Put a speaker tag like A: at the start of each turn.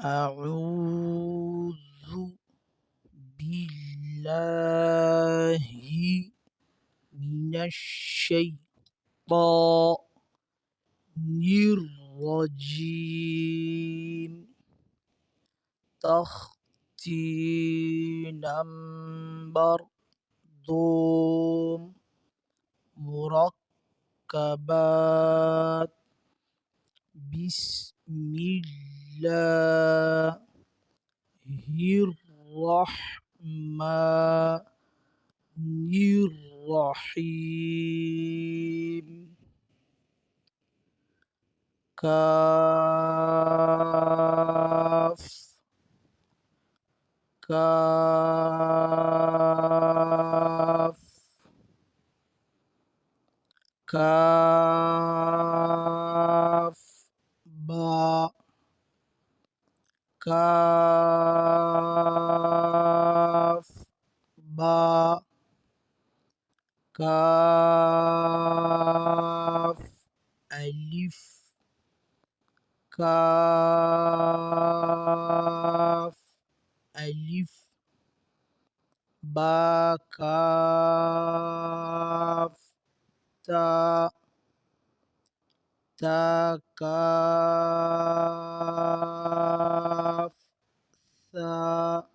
A: أعوذ بالله من الشيطان الرجيم. تختي نمبر دوم مركبات. بسم الله الرحمن الرحيم. كاف كاف كاف با كاف با كاف ألف كاف ألف با كاف تا تا كاف ثا